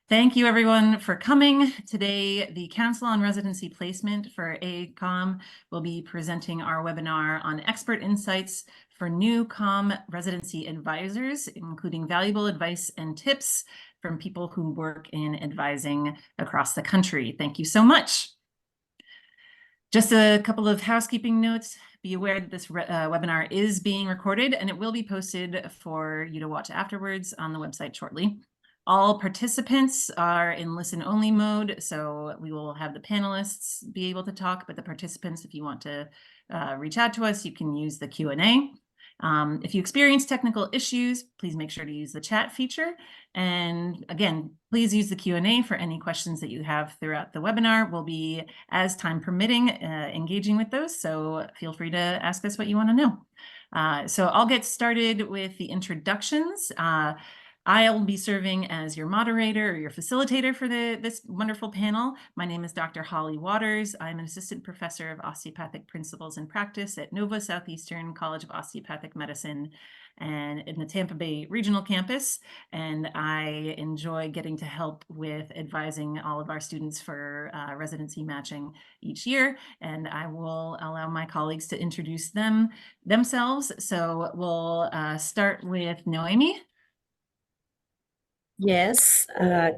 Thank you everyone for coming. Today, the Council on Residency Placement for AACOM will be presenting our webinar on expert insights for new COM residency advisors, including valuable advice and tips from people who work in advising across the country. Thank you so much. Just a couple of housekeeping notes. Be aware that this webinar is being recorded and it will be posted for you to watch afterwards on the website shortly. All participants are in listen-only mode, so we will have the panelists be able to talk, but the participants, if you want to reach out to us, you can use the Q&A. If you experience technical issues, please make sure to use the chat feature. And again, please use the Q&A for any questions that you have throughout the webinar. We'll be, as time permitting, engaging with those, so feel free to ask us what you want to know. So I'll get started with the introductions. I'll be serving as your moderator or your facilitator for this wonderful panel. My name is Dr. Holly Waters. I'm an assistant professor of osteopathic principles and practice at Nova Southeastern College of Osteopathic Medicine and in the Tampa Bay Regional Campus. And I enjoy getting to help with advising all of our students for residency matching each year. And I will allow my colleagues to introduce themselves. So we'll start with Noemi. Yes,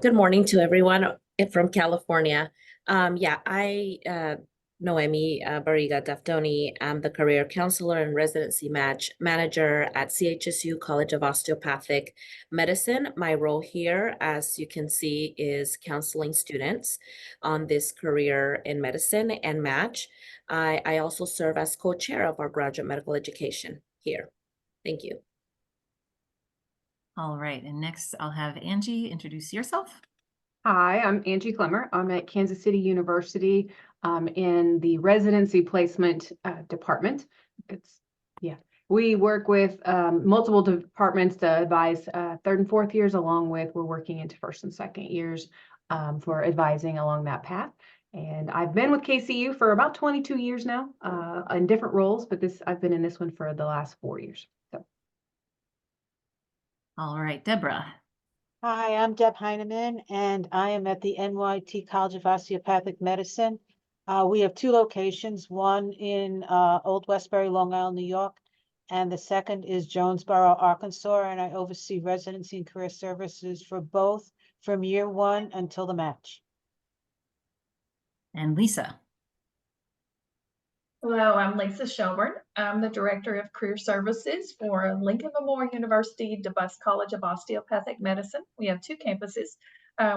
good morning to everyone from California. Noemi Barriga Daftoni. I'm the career counselor and residency match manager at CHSU College of Osteopathic Medicine. My role here, as you can see, is counseling students on this career in medicine and match. I also serve as co-chair of our graduate medical education here. Thank you. All right, and next I'll have Angie introduce yourself. Hi, I'm Angie Clemmer. I'm at Kansas City University in the Residency Placement department. We work with multiple departments to advise third and fourth years, along with we're working into first and second years for advising along that path. And I've been with KCU for about 22 years now in different roles, but I've been in this one for the last 4 years. All right, Deborah. Hi, I'm Deb Heineman, and I am at the NYT College of Osteopathic Medicine. We have 2 locations, one in Old Westbury, Long Island, New York, and the second is Jonesboro, Arkansas, and I oversee residency and career services for both from year 1 until the match. And Lisa. Hello, I'm Lisa Shelburne. I'm the Director of Career Services for Lincoln Memorial University DeBus College of Osteopathic Medicine. We have 2 campuses.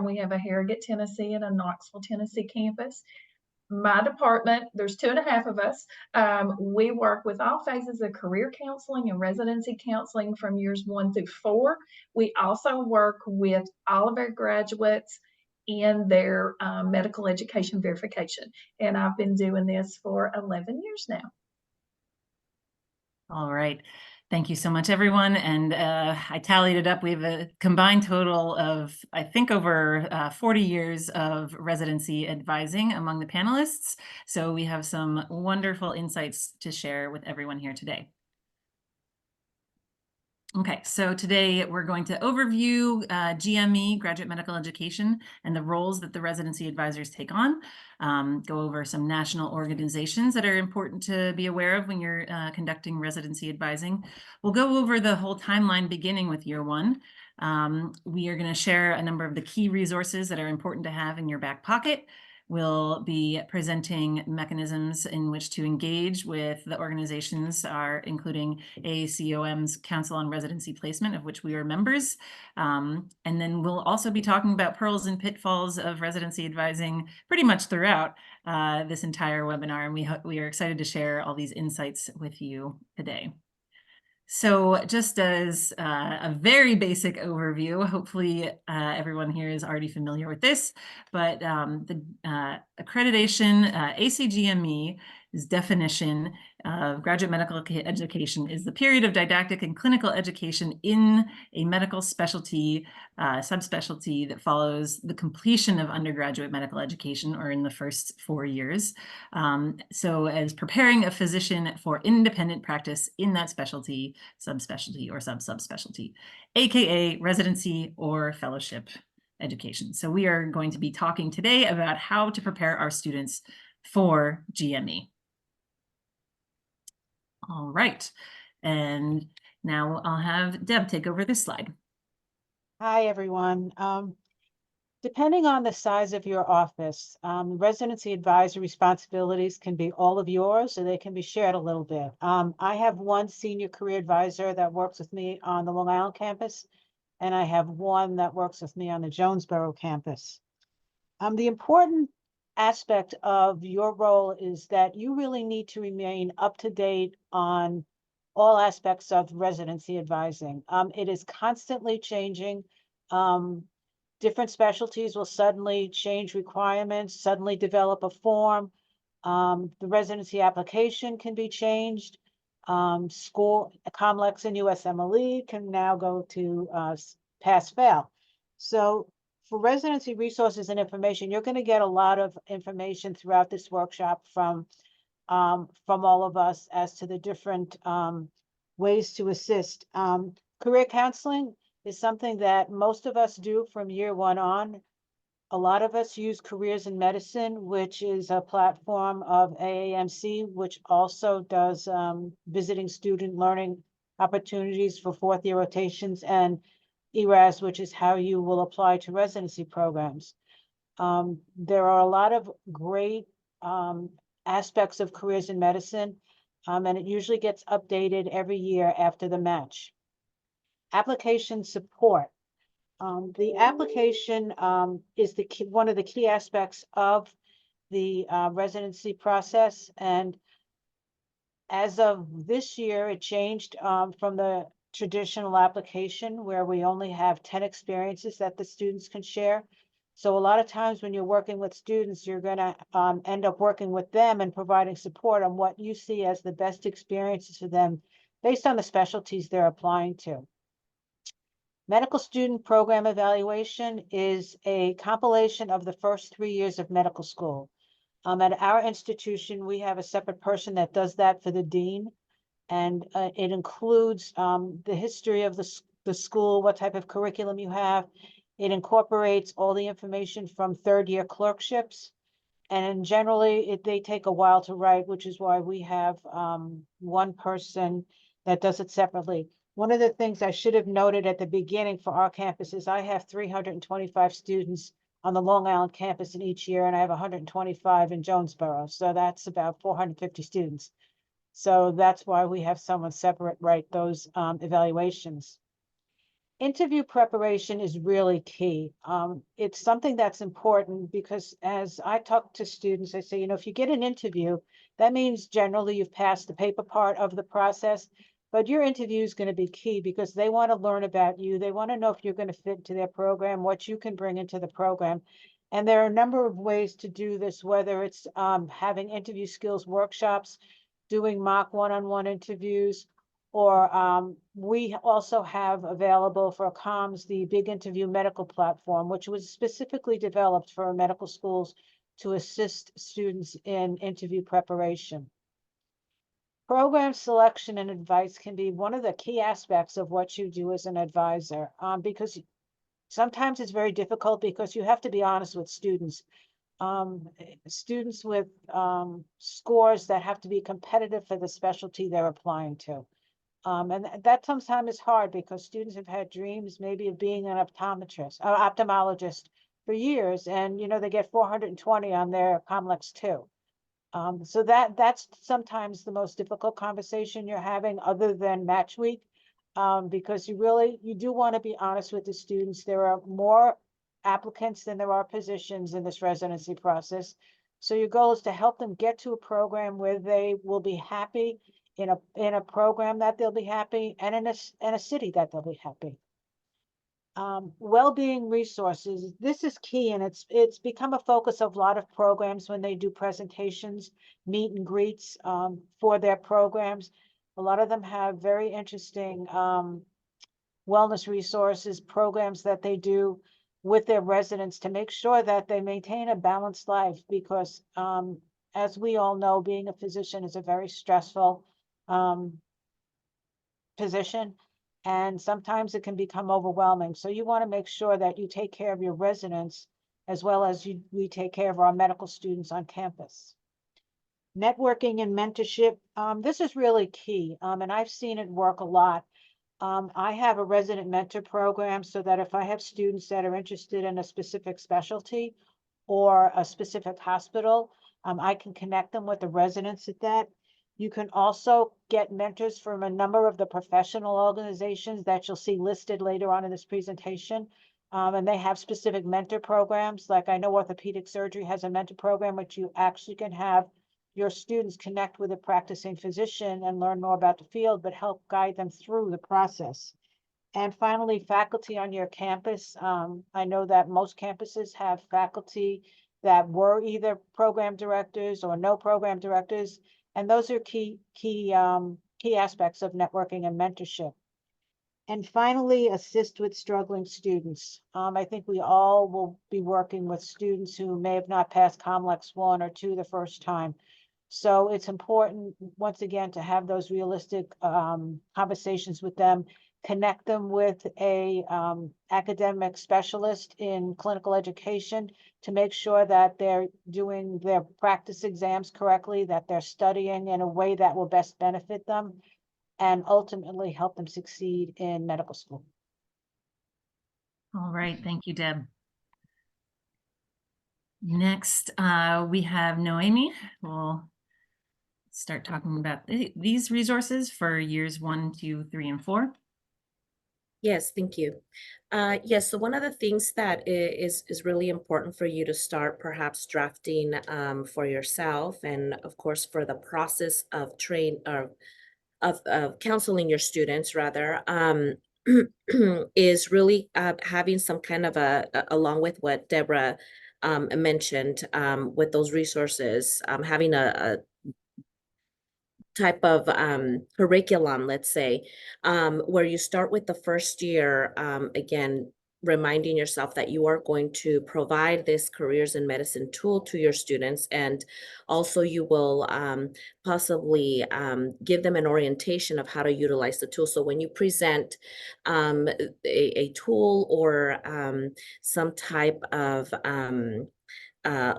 We have a Harrogate, Tennessee and a Knoxville, Tennessee campus. My department, there's 2.5 of us. We work with all phases of career counseling and residency counseling from years 1 through 4. We also work with all of our graduates in their medical education verification. And I've been doing this for 11 years now. All right. Thank you so much, everyone. And I tallied it up. We have a combined total of, I think, over 40 years of residency advising among the panelists. So we have some wonderful insights to share with everyone here today. Okay, so today we're going to overview GME, graduate medical education, and the roles that the residency advisors take on. Go over some national organizations that are important to be aware of when you're conducting residency advising. We'll go over the whole timeline beginning with year 1. We are going to share a number of the key resources that are important to have in your back pocket. We'll be presenting mechanisms in which to engage with the organizations, including AACOM's Council on Residency Placement, of which we are members. And then we'll also be talking about pearls and pitfalls of residency advising pretty much throughout this entire webinar. And we are excited to share all these insights with you today. So just as a very basic overview, hopefully everyone here is already familiar with this, but the accreditation, ACGME's definition of graduate medical education is the period of didactic and clinical education in a medical specialty, subspecialty that follows the completion of undergraduate medical education or in the first 4 years. So as preparing a physician for independent practice in that specialty, subspecialty, or subspecialty, AKA residency or fellowship education. So we are going to be talking today about how to prepare our students for GME. All right, and now I'll have Deb take over this slide. Hi, everyone. Depending on the size of your office, residency advisor responsibilities can be all of yours, or they can be shared a little bit. I have one senior career advisor that works with me on the Long Island campus, and I have one that works with me on the Jonesboro campus. The important aspect of your role is that you really need to remain up to date on all aspects of residency advising. It is constantly changing. Different specialties will suddenly change requirements, suddenly develop a form. The residency application can be changed. School, COMLEX and USMLE can now go to pass-fail. So for residency resources and information, you're going to get a lot of information throughout this workshop from all of us as to the different ways to assist. Career counseling is something that most of us do from year one on. A lot of us use Careers in Medicine, which is a platform of AAMC, which also does visiting student learning opportunities for fourth year rotations, and ERAS, which is how you will apply to residency programs. There are a lot of great aspects of Careers in Medicine, and it usually gets updated every year after the match. Application support. The application is one of the key aspects of the residency process. And as of this year, it changed from the traditional application where we only have 10 experiences that the students can share. So a lot of times when you're working with students, you're going to end up working with them and providing support on what you see as the best experiences for them based on the specialties they're applying to. Medical student program evaluation is a compilation of the first 3 years of medical school. At our institution, we have a separate person that does that for the dean, and it includes the history of the school, what type of curriculum you have. It incorporates all the information from third-year clerkships, and generally they take a while to write, which is why we have one person that does it separately. One of the things I should have noted at the beginning for our campus is I have 325 students on the Long Island campus in each year, and I have 125 in Jonesboro. So that's about 450 students. So that's why we have someone separate write those evaluations. Interview preparation is really key. It's something that's important because as I talk to students, I say, you know, if you get an interview, that means generally you've passed the paper part of the process. But your interview is going to be key because they want to learn about you. They want to know if you're going to fit into their program, what you can bring into the program. And there are a number of ways to do this, whether it's having interview skills workshops, doing mock one-on-one interviews, or we also have available for COMS the Big Interview Medical Platform, which was specifically developed for medical schools to assist students in interview preparation. Program selection and advice can be one of the key aspects of what you do as an advisor, because sometimes it's very difficult because you have to be honest with students. Students with scores that have to be competitive for the specialty they're applying to. And that sometimes is hard because students have had dreams maybe of being an ophthalmologist for years, and you know they get 420 on their COMLEX 2. So that's sometimes the most difficult conversation you're having other than match week, because you do want to be honest with the students. There are more applicants than there are positions in this residency process. So your goal is to help them get to a program where they will be happy, in a program that they'll be happy, and in a city that they'll be happy. Well-being resources, this is key, and it's become a focus of a lot of programs when they do presentations, meet and greets for their programs. A lot of them have very interesting wellness resources, programs that they do with their residents to make sure that they maintain a balanced life, because as we all know, being a physician is a very stressful position. And sometimes it can become overwhelming. So you want to make sure that you take care of your residents as well as we take care of our medical students on campus. Networking and mentorship, this is really key, and I've seen it work a lot. I have a resident mentor program so that if I have students that are interested in a specific specialty or a specific hospital, I can connect them with the residents at that. You can also get mentors from a number of the professional organizations that you'll see listed later on in this presentation. And they have specific mentor programs. Like I know orthopedic surgery has a mentor program, which you actually can have your students connect with a practicing physician and learn more about the field, but help guide them through the process. And finally, faculty on your campus. I know that most campuses have faculty that were either program directors or no program directors, and those are key aspects of networking and mentorship. And finally, assist with struggling students. I think we all will be working with students who may have not passed COMLEX 1 or 2 the first time. So it's important, once again, to have those realistic conversations with them, connect them with a academic specialist in clinical education to make sure that they're doing their practice exams correctly, that they're studying in a way that will best benefit them, and ultimately help them succeed in medical school. All right, thank you, Deb. Next, we have Noemi. We'll start talking about these resources for years 1, 2, 3, and 4. Yes, thank you. Yes, so one of the things that is really important for you to start perhaps drafting for yourself, and of course for the process of of counseling your students rather, is really having some kind of along with what Deborah mentioned, with those resources, having a type of curriculum, let's say, where you start with the first year, again, reminding yourself that you are going to provide this careers in medicine tool to your students, and also you will possibly give them an orientation of how to utilize the tool. So when you present a tool or some type of uh,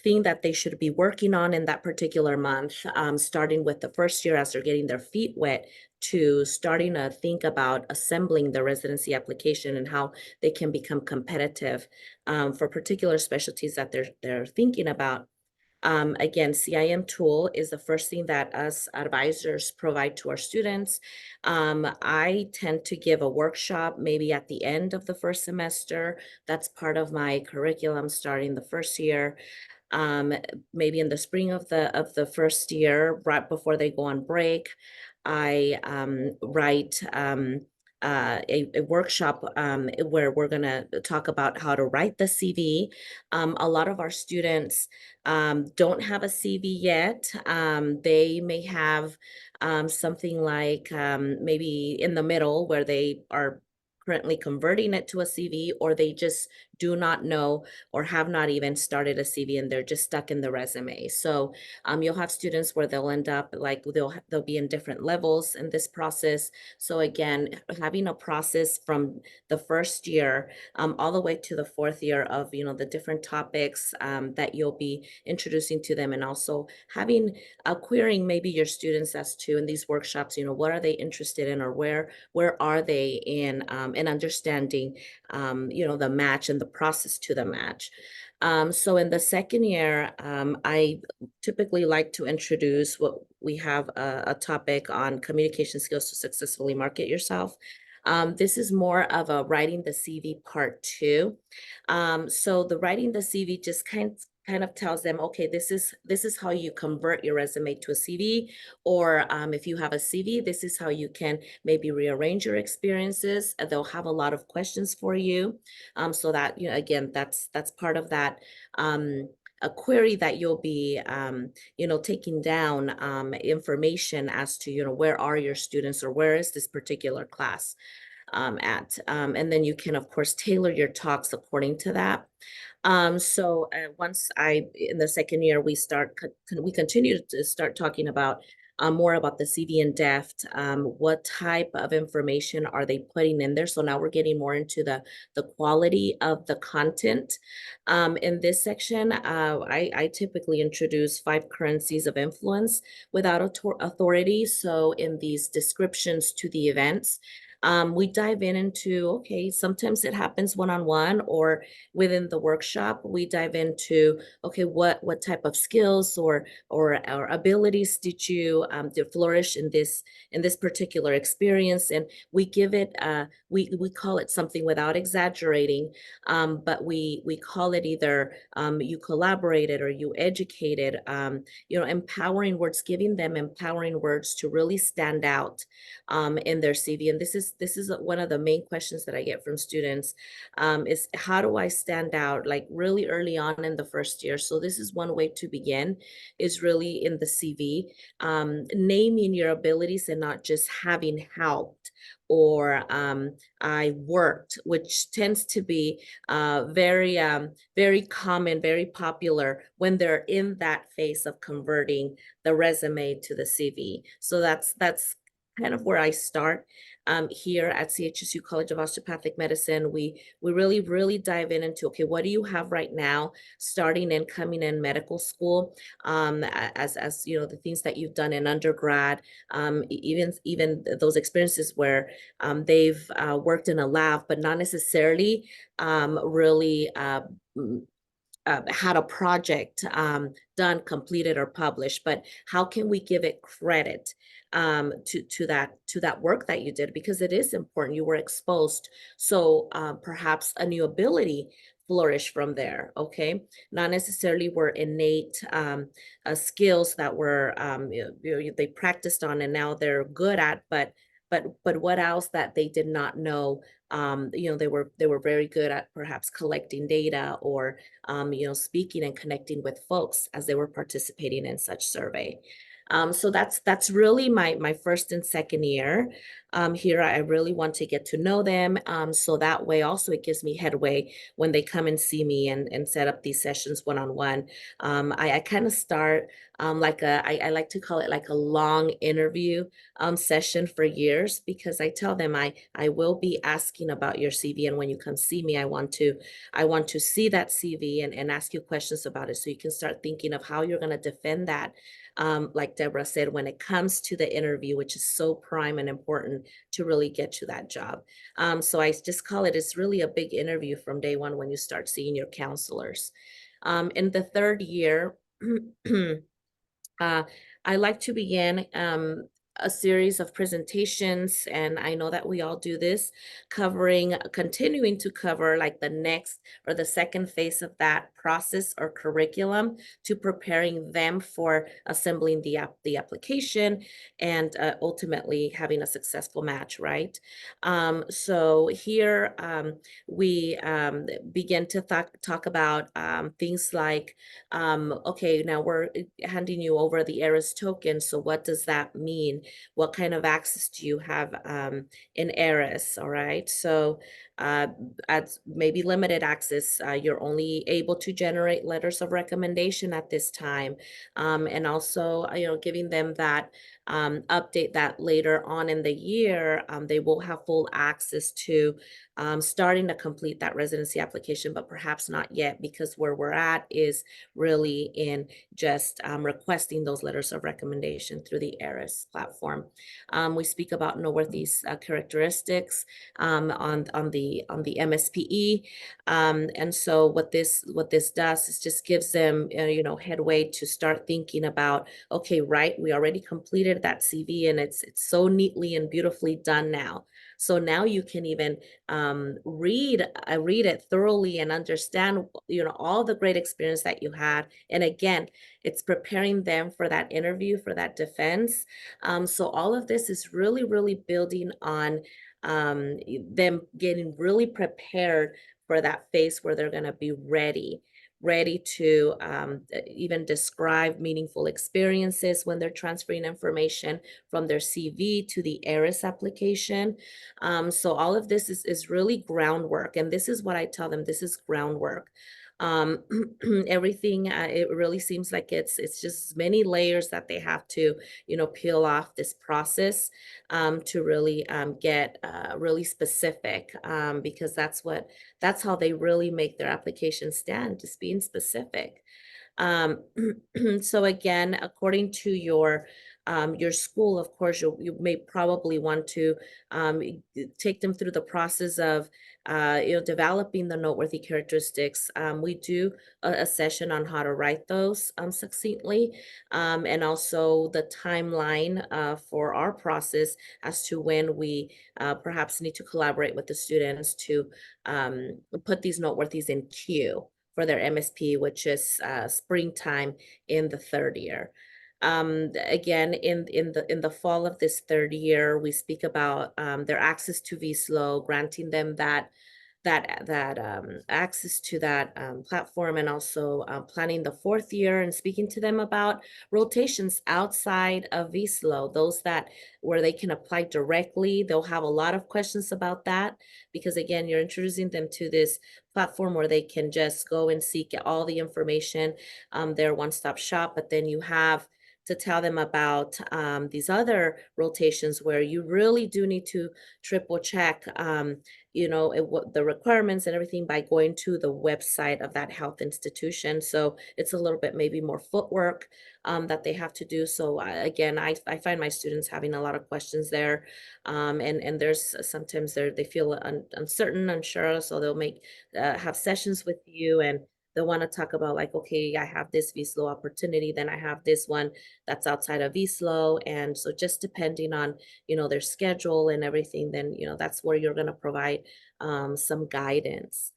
thing that they should be working on in that particular month, starting with the first year as they're getting their feet wet, to starting to think about assembling the residency application and how they can become competitive for particular specialties that they're thinking about. Again, CIM tool is the first thing that us advisors provide to our students. I tend to give a workshop maybe at the end of the first semester. That's part of my curriculum starting the first year. Maybe in the spring of the first year, right before they go on break, I write a workshop where we're going to talk about how to write the CV. A lot of our students don't have a CV yet. They may have something like maybe in the middle where they are currently converting it to a CV, or they just do not know or have not even started a CV and they're just stuck in the resume. So you'll have students where they'll end up like they'll be in different levels in this process. So again, having a process from the first year all the way to the fourth year of the different topics that you'll be introducing to them, and also having querying maybe your students as to in these workshops, what are they interested in, or where are they in understanding the match and the process to the match. So in the second year, I typically like to introduce what we have a topic on communication skills to successfully market yourself. This is more of a writing the CV part 2. So the writing the CV just kind of tells them, okay, this is how you convert your resume to a CV, or if you have a CV, this is how you can maybe rearrange your experiences. They'll have a lot of questions for you, so that again, that's part of that a query that you'll be taking down information as to where are your students, or where is this particular class at, and then you can of course tailor your talks according to that. So once in the second year, we continue to start talking about more about the CV in depth. What type of information are they putting in there? So now we're getting more into the quality of the content. In this section, I typically introduce 5 currencies of influence without authority. So in these descriptions to the events, we dive into, okay, sometimes it happens one-on-one or within the workshop. We dive into, okay, what type of skills or abilities did you flourish in this particular experience? And we give it, we call it something without exaggerating, but we call it either you collaborated or you educated, empowering words, giving them empowering words to really stand out in their CV. And this is one of the main questions that I get from students, is how do I stand out like really early on in the first year? So this is one way to begin, is really in the CV, naming your abilities and not just having helped or I worked, which tends to be very common, very popular when they're in that phase of converting the resume to the CV. So that's kind of where I start. Here at CHSU College of Osteopathic Medicine, we really dive into, okay, what do you have right now, starting and coming in medical school, as you know, the things that you've done in undergrad, even those experiences where they've worked in a lab, but not necessarily really had a project done, completed, or published, but how can we give it credit to that work that you did, because it is important. You were exposed, so perhaps a new ability flourish from there. Okay, not necessarily were innate skills that were they practiced on and now they're good at, but what else that they did not know. They were very good at perhaps collecting data or speaking and connecting with folks as they were participating in such survey. So that's really my first and second year. Here, I really want to get to know them. So that way also it gives me headway when they come and see me and set up these sessions one-on-one. I kind of start I like to call it like a long interview session for years, because I tell them I will be asking about your CV, and when you come see me, I want to see that CV and ask you questions about it, so you can start thinking of how you're going to defend that. Like Deborah said, when it comes to the interview, which is so prime and important to really get you that job. So I just call it's really a big interview from day one when you start seeing your counselors. In the third year, I like to begin a series of presentations, and I know that we all do this, continuing to cover like the next or the second phase of that process or curriculum, to preparing them for assembling the application and ultimately having a successful match, right? So here we begin to talk about things like, okay, now we're handing you over the ERIS token. So what does that mean? What kind of access do you have in ERIS? All right. So at maybe limited access, you're only able to generate letters of recommendation at this time. And also, giving them that update that later on in the year, they will have full access to starting to complete that residency application, but perhaps not yet, because where we're at is really in just requesting those letters of recommendation through the ERIS platform. We speak about noteworthy characteristics on the MSPE, and so what this does is just gives them headway to start thinking about, okay, right, we already completed that CV and it's so neatly and beautifully done now. So now you can even read it thoroughly and understand, all the great experience that you had. And again, it's preparing them for that interview, for that defense. So all of this is really, really building on them getting really prepared for that phase where they're going to be ready. ready to even describe meaningful experiences when they're transferring information from their CV to the ARIS application. So all of this is really groundwork. And this is what I tell them, this is groundwork. Everything, it really seems like it's just many layers that they have to, peel off this process to really get really specific, because that's how they really make their application stand, just being specific. So again, according to your school, of course, you may probably want to take them through the process of developing the noteworthy characteristics. We do a session on how to write those succinctly, and also the timeline for our process as to when we perhaps need to collaborate with the students to put these noteworthies in queue for their MSP, which is springtime in the third year. Again, in the fall of this third year, we speak about their access to VSLO, granting them that access to that platform, and also planning the fourth year and speaking to them about rotations outside of VSLO, those that where they can apply directly. They'll have a lot of questions about that because, again, you're introducing them to this platform where they can just go and seek all the information, their one-stop shop. But then you have to tell them about these other rotations where you really do need to triple check what the requirements and everything by going to the website of that health institution. So it's a little bit maybe more footwork that they have to do. So again, I find my students having a lot of questions there, and there's sometimes they feel uncertain, unsure, so they'll have sessions with you, and they'll want to talk about like, okay, I have this VSLO opportunity, then I have this one that's outside of VSLO. And so just depending on, their schedule and everything, then, that's where you're going to provide some guidance.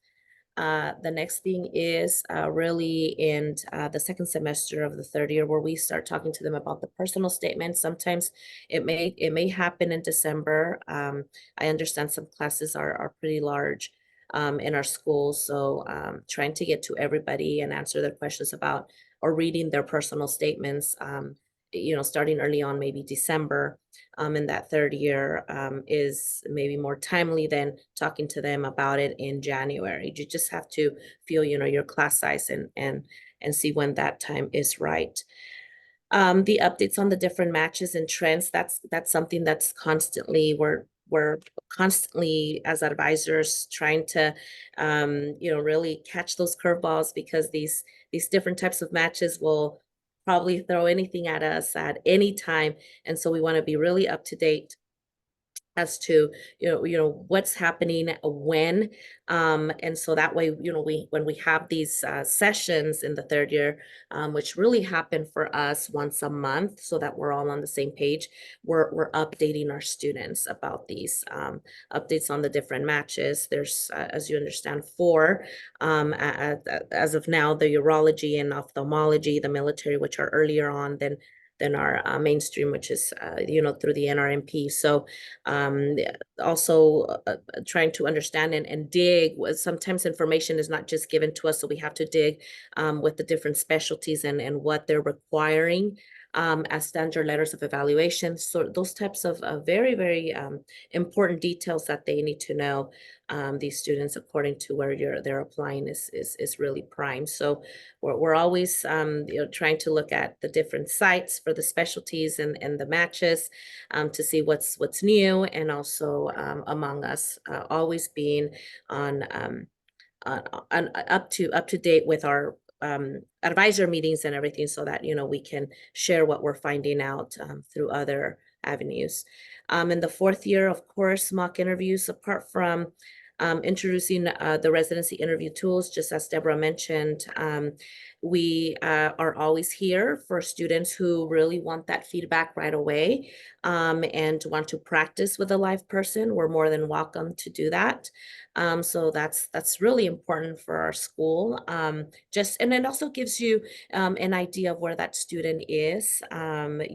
The next thing is really in the second semester of the third year, where we start talking to them about the personal statement. Sometimes it may happen in December. I understand some classes are pretty large in our schools. So trying to get to everybody and answer their questions about or reading their personal statements, starting early on, maybe December in that third year is maybe more timely than talking to them about it in January. You just have to feel, your class size and see when that time is right. The updates on the different matches and trends, that's something that's constantly, we're constantly as advisors trying to really catch those curveballs, because these different types of matches will probably throw anything at us at any time. And so we want to be really up to date as to what's happening when, and so that way when we have these sessions in the third year, which really happen for us once a month, so that we're all on the same page, we're updating our students about these updates on the different matches. There's as you understand 4 as of now: the urology and ophthalmology, the military, which are earlier on than our mainstream, which is through the NRMP. So also trying to understand and dig. Sometimes information is not just given to us, so we have to dig with the different specialties and what they're requiring as standard letters of evaluation. So those types of very, very important details that they need to know, these students, according to where they're applying, is really prime. So we're always trying to look at the different sites for the specialties and the matches to see what's new, and also among us always being on up to date with our advisor meetings and everything, so that we can share what we're finding out through other avenues. In the fourth year, of course, mock interviews, apart from introducing the residency interview tools, just as Deborah mentioned, we are always here for students who really want that feedback right away and want to practice with a live person. We're more than welcome to do that. So that's really important for our school. And it also gives you an idea of where that student is.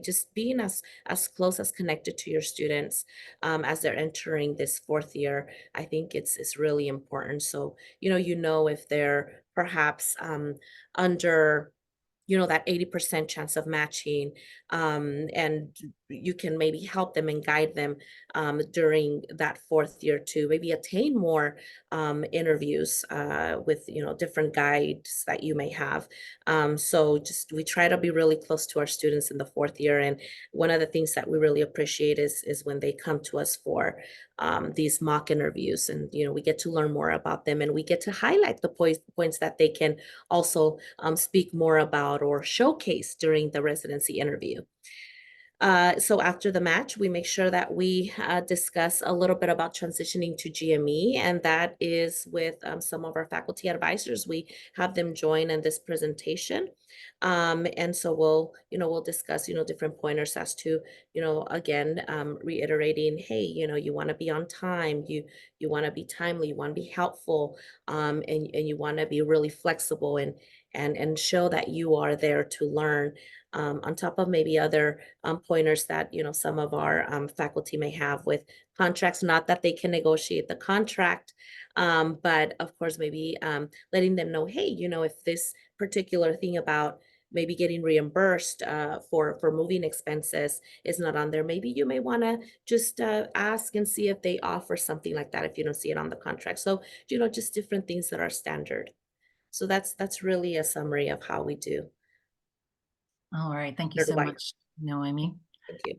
Just being as close as connected to your students as they're entering this fourth year, I think it's really important. So if they're perhaps under that 80% chance of matching, and you can maybe help them and guide them during that 4th year to maybe attain more interviews with different guides that you may have. So just we try to be really close to our students in the 4th year, and one of the things that we really appreciate is when they come to us for these mock interviews, and we get to learn more about them, and we get to highlight the points that they can also speak more about or showcase during the residency interview. So after the match, we make sure that we discuss a little bit about transitioning to GME, and that is with some of our faculty advisors. We have them join in this presentation. And so we'll discuss, different pointers as to, again, reiterating, hey, you want to be on time, you want to be timely, you want to be helpful, and you want to be really flexible and show that you are there to learn, on top of maybe other pointers that some of our faculty may have with contracts. Not that they can negotiate the contract, but of course maybe letting them know, hey, if this particular thing about maybe getting reimbursed for moving expenses is not on there, maybe you may want to just ask and see if they offer something like that if you don't see it on the contract. So just different things that are standard. So that's really a summary of how we do. All right. Thank you so much, Noemi. Thank you.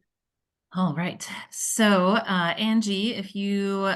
All right. So, Angie, if you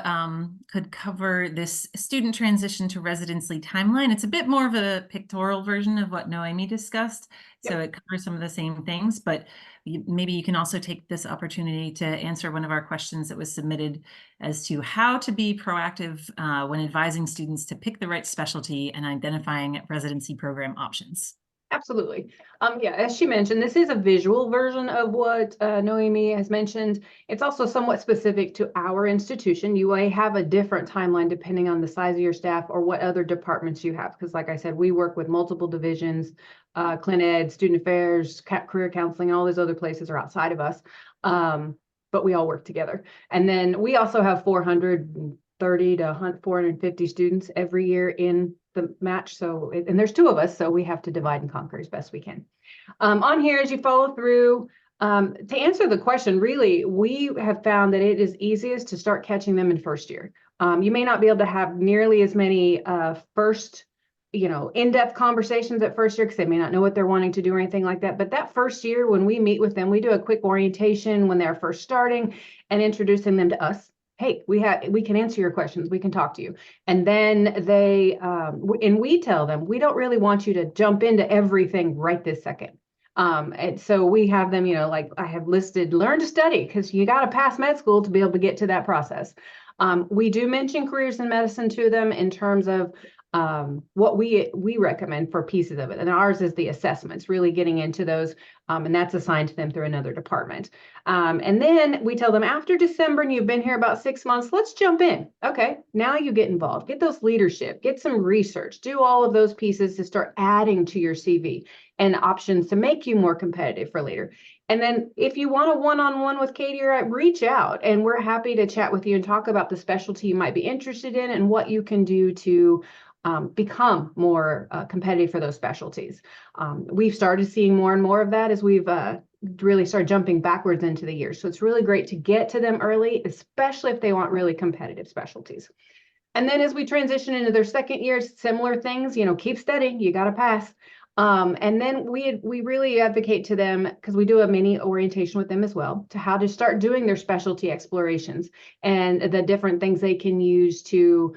could cover this student transition to residency timeline. It's a bit more of a pictorial version of what Noemi discussed. So it covers some of the same things, but maybe you can also take this opportunity to answer one of our questions that was submitted as to how to be proactive when advising students to pick the right specialty and identifying residency program options. Absolutely. Yeah, as she mentioned, this is a visual version of what Noemi has mentioned. It's also somewhat specific to our institution. You may have a different timeline depending on the size of your staff or what other departments you have. Because like I said, we work with multiple divisions, Clin Ed, Student Affairs, Career Counseling, all those other places are outside of us. But we all work together. And then we also have 430 to 450 students every year in the match. So, and there's 2 of us, so we have to divide and conquer as best we can. On here, as you follow through, to answer the question, really, we have found that it is easiest to start catching them in 1st year. You may not be able to have nearly as many first, in-depth conversations at 1st year because they may not know what they're wanting to do or anything like that. But that 1st year, when we meet with them, we do a quick orientation when they're first starting and introducing them to us. Hey, we can answer your questions. We can talk to you. And then and we tell them, we don't really want you to jump into everything right this second. And so we have them, like I have listed, learn to study, because you got to pass med school to be able to get to that process. We do mention careers in medicine to them in terms of what we recommend for pieces of it. And ours is the assessments, really getting into those. And that's assigned to them through another department. And then we tell them after December, and you've been here about 6 months, let's jump in. Okay, now you get involved, get those leadership, get some research, do all of those pieces to start adding to your CV and options to make you more competitive for later. And then if you want a one-on-one with Katie or I, reach out, and we're happy to chat with you and talk about the specialty you might be interested in and what you can do to become more competitive for those specialties. We've started seeing more and more of that as we've really started jumping backwards into the year. So it's really great to get to them early, especially if they want really competitive specialties. And then as we transition into their 2nd year, similar things, keep studying, you got to pass. And then we really advocate to them, because we do a mini orientation with them as well, to how to start doing their specialty explorations and the different things they can use to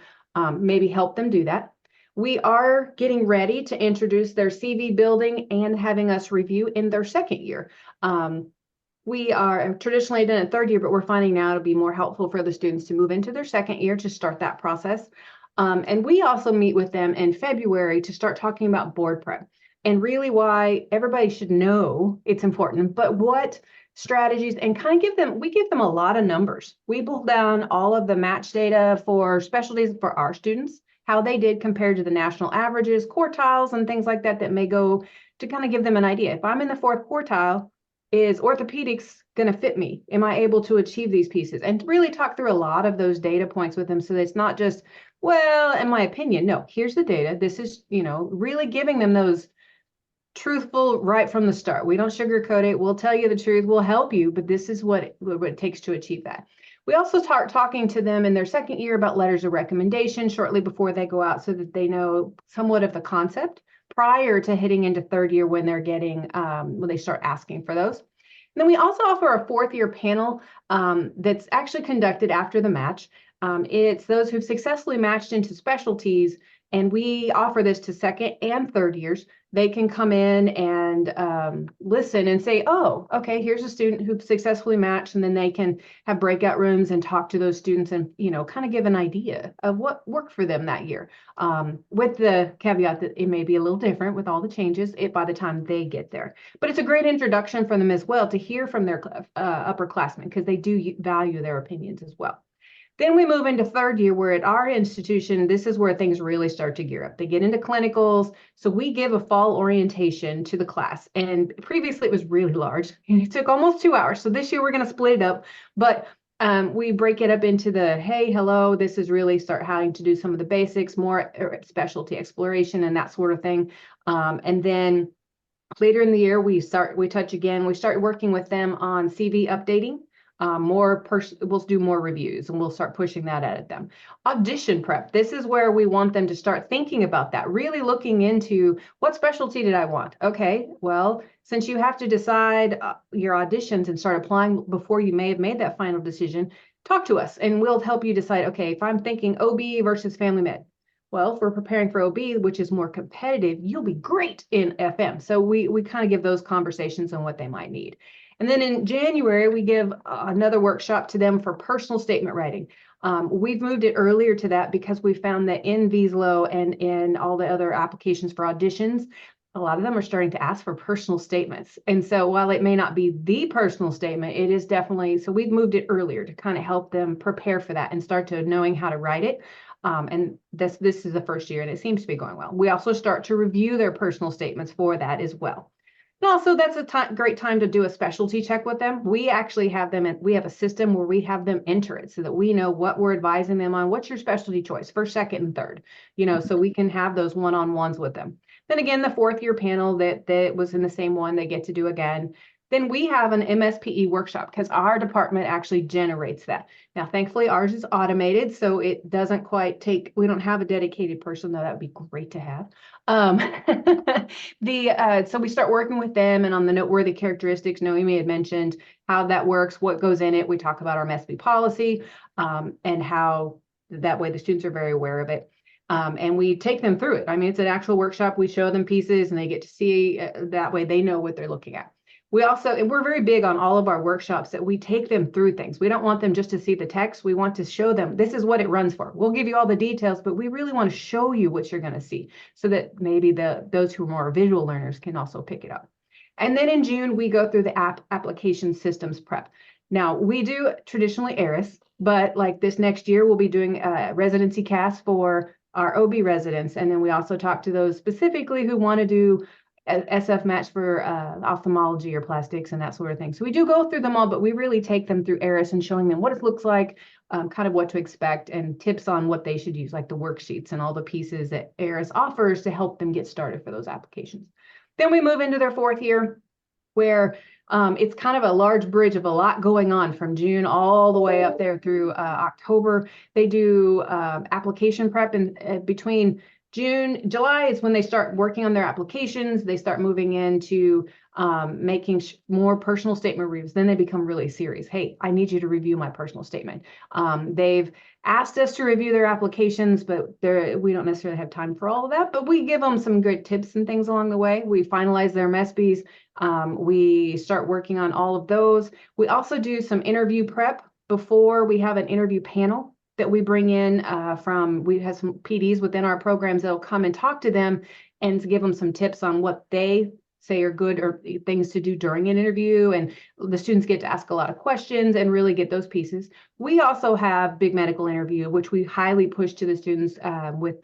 maybe help them do that. We are getting ready to introduce their CV building and having us review in their 2nd year. We are traditionally done at 3rd year, but we're finding now it'll be more helpful for the students to move into their 2nd year to start that process. And we also meet with them in February to start talking about board prep and really why everybody should know it's important, but what strategies, and kind of we give them a lot of numbers. We pull down all of the match data for specialties for our students, how they did compared to the national averages, quartiles, and things like that may go to kind of give them an idea. If I'm in the 4th quartile, is orthopedics going to fit me? Am I able to achieve these pieces? And really talk through a lot of those data points with them, so that it's not just Well, in my opinion, no, here's the data. This is, you know, really giving them those truthful right from the start. We don't sugarcoat it. We'll tell you the truth. We'll help you, but this is what it takes to achieve that. We also start talking to them in their second year about letters of recommendation shortly before they go out so that they know somewhat of the concept prior to hitting into third year when they're getting, when they start asking for those. And then we also offer a fourth year panel that's actually conducted after the match. It's those who've successfully matched into specialties, and we offer this to second and third years. They can come in and listen and say, oh, okay, here's a student who successfully matched, and then they can have breakout rooms and talk to those students and, you know, kind of give an idea of what worked for them that year, with the caveat that it may be a little different with all the changes by the time they get there. But it's a great introduction for them as well to hear from their upperclassmen, because they do value their opinions as well. Then we move into third year, where at our institution, this is where things really start to gear up. They get into clinicals. So we give a fall orientation to the class. And previously it was really large and it took almost 2 hours. So this year we're going to split it up, but we break it up into the, hey, hello, this is really start having to do some of the basics, more specialty exploration and that sort of thing. And then later in the year, we start working with them on CV updating. We'll do more reviews and we'll start pushing that at them. Audition prep. This is where we want them to start thinking about that, really looking into what specialty did I want? Okay, well, since you have to decide your auditions and start applying before you may have made that final decision, talk to us and we'll help you decide, okay, if I'm thinking OB versus family med. Well, if we're preparing for OB, which is more competitive, you'll be great in FM. So we kind of give those conversations on what they might need. And then in January, we give another workshop to them for personal statement writing. We've moved it earlier to that because we found that in VSLO and in all the other applications for auditions, a lot of them are starting to ask for personal statements. And so while it may not be the personal statement, it is definitely, so we've moved it earlier to kind of help them prepare for that and start to knowing how to write it. And this is the first year and it seems to be going well. We also start to review their personal statements for that as well. And also, that's a great time to do a specialty check with them. We actually have them, we have a system where we have them enter it so that we know what we're advising them on. What's your specialty choice, first, second, and third? You know, so we can have those one-on-ones with them. Then again, the fourth year panel that was in the same one, they get to do again. Then we have an MSPE workshop because our department actually generates that. Now, thankfully, ours is automated, so it doesn't quite take, we don't have a dedicated person, though that would be great to have. So we start working with them, and on the noteworthy characteristics, Noemi had mentioned how that works, what goes in it. We talk about our MSP policy and how that way the students are very aware of it. And we take them through it. I mean, it's an actual workshop. We show them pieces and they get to see that way they know what they're looking at. We also, and we're very big on all of our workshops that we take them through things. We don't want them just to see the text. We want to show them this is what it runs for. We'll give you all the details, but we really want to show you what you're going to see so that maybe those who are more visual learners can also pick it up. And then in June, we go through the application systems prep. Now, we do traditionally ARIS, but like this next year, we'll be doing a residency CAS for our OB residents. And then we also talk to those specifically who want to do SF match for ophthalmology or plastics and that sort of thing. So we do go through them all, but we really take them through ARIS and showing them what it looks like, kind of what to expect and tips on what they should use, like the worksheets and all the pieces that ARIS offers to help them get started for those applications. Then we move into their fourth year where it's kind of a large bridge of a lot going on from June all the way up there through October. They do application prep and between July is when they start working on their applications. They start moving into making more personal statement reviews. Then they become really serious. Hey, I need you to review my personal statement. They've asked us to review their applications, but we don't necessarily have time for all of that. But we give them some good tips and things along the way. We finalize their MSBs. We start working on all of those. We also do some interview prep before we have an interview panel that we bring in we have some PDs within our programs that'll come and talk to them and to give them some tips on what they say are good or things to do during an interview. And the students get to ask a lot of questions and really get those pieces. We also have big medical interview, which we highly push to the students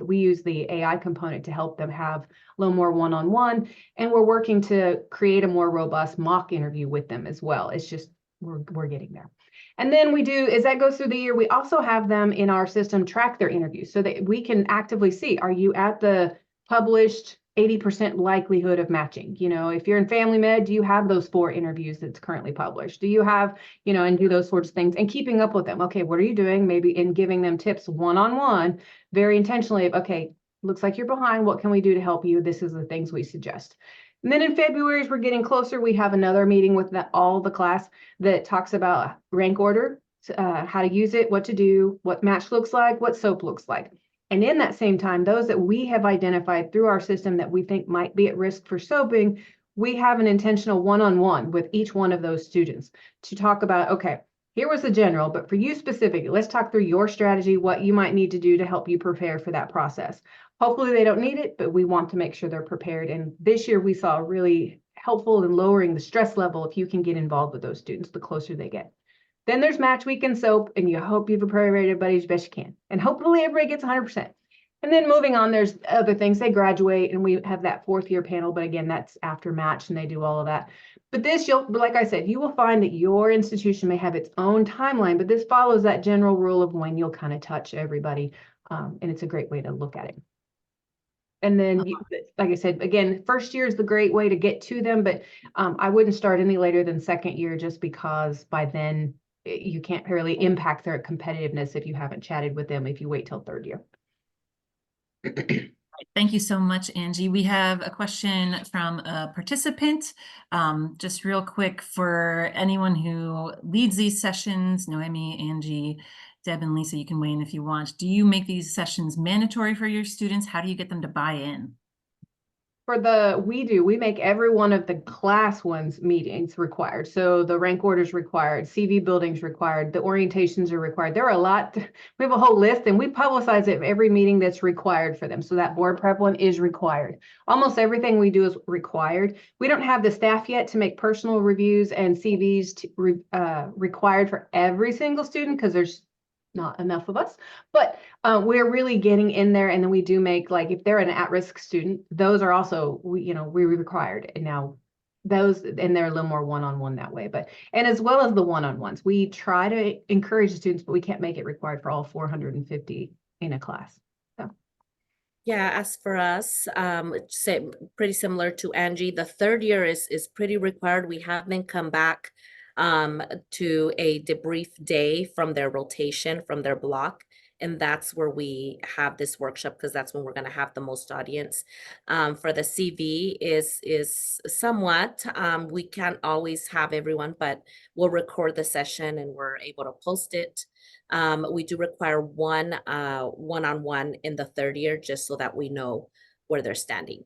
we use the AI component to help them have a little more one-on-one. And we're working to create a more robust mock interview with them as well. It's just, we're getting there. And then we do, as that goes through the year, we also have them in our system track their interviews so that we can actively see, are you at the published 80% likelihood of matching? You know, if you're in family med, do you have those 4 interviews that's currently published? Do you have, you know, and do those sorts of things and keeping up with them. Okay, what are you doing? Maybe in giving them tips one-on-one, very intentionally. Okay, looks like you're behind. What can we do to help you? This is the things we suggest. And then in February, as we're getting closer, we have another meeting with all the class that talks about rank order, how to use it, what to do, what match looks like, what SOAP looks like. And in that same time, those that we have identified through our system that we think might be at risk for SOAPing, we have an intentional one-on-one with each one of those students to talk about, okay, here was the general, but for you specifically, let's talk through your strategy, what you might need to do to help you prepare for that process. Hopefully they don't need it, but we want to make sure they're prepared. And this year we saw really helpful in lowering the stress level if you can get involved with those students, the closer they get. Then there's match week and SOAP, and you hope you've prepared everybody as best you can. And hopefully everybody gets 100%. And then moving on, there's other things. They graduate and we have that 4th year panel, but again, that's after match and they do all of that. But this, like I said, you will find that your institution may have its own timeline, but this follows that general rule of when you'll kind of touch everybody. And it's a great way to look at it. And then, like I said, again, first year is the great way to get to them, but I wouldn't start any later than 2nd year just because by then you can't really impact their competitiveness if you haven't chatted with them if you wait till 3rd year. Thank you so much, Angie. We have a question from a participant. Just real quick, for anyone who leads these sessions, Noemi, Angie, Deb, and Lisa, you can weigh in if you want. Do you make these sessions mandatory for your students? How do you get them to buy in? We make every one of the class ones meetings required. So the rank orders required, CV buildings required, the orientations are required. There are a lot. We have a whole list and we publicize it every meeting that's required for them. So that board prep one is required. Almost everything we do is required. We don't have the staff yet to make personal reviews and CVs required for every single student because there's not enough of us, but we're really getting in there. And then we do make, like, if they're an at-risk student, those are also, we required. And now those, and they're a little more one-on-one that way, and as well as the one-on-ones, we try to encourage the students, but we can't make it required for all 450 in a class. So. Yeah, as for us, pretty similar to Angie, the 3rd year is pretty required. We have them come back to a debrief day from their rotation, from their block. And that's where we have this workshop because that's when we're going to have the most audience. For the CV is somewhat, we can't always have everyone, but we'll record the session and we're able to post it. We do require one-on-one in the 3rd year just so that we know where they're standing.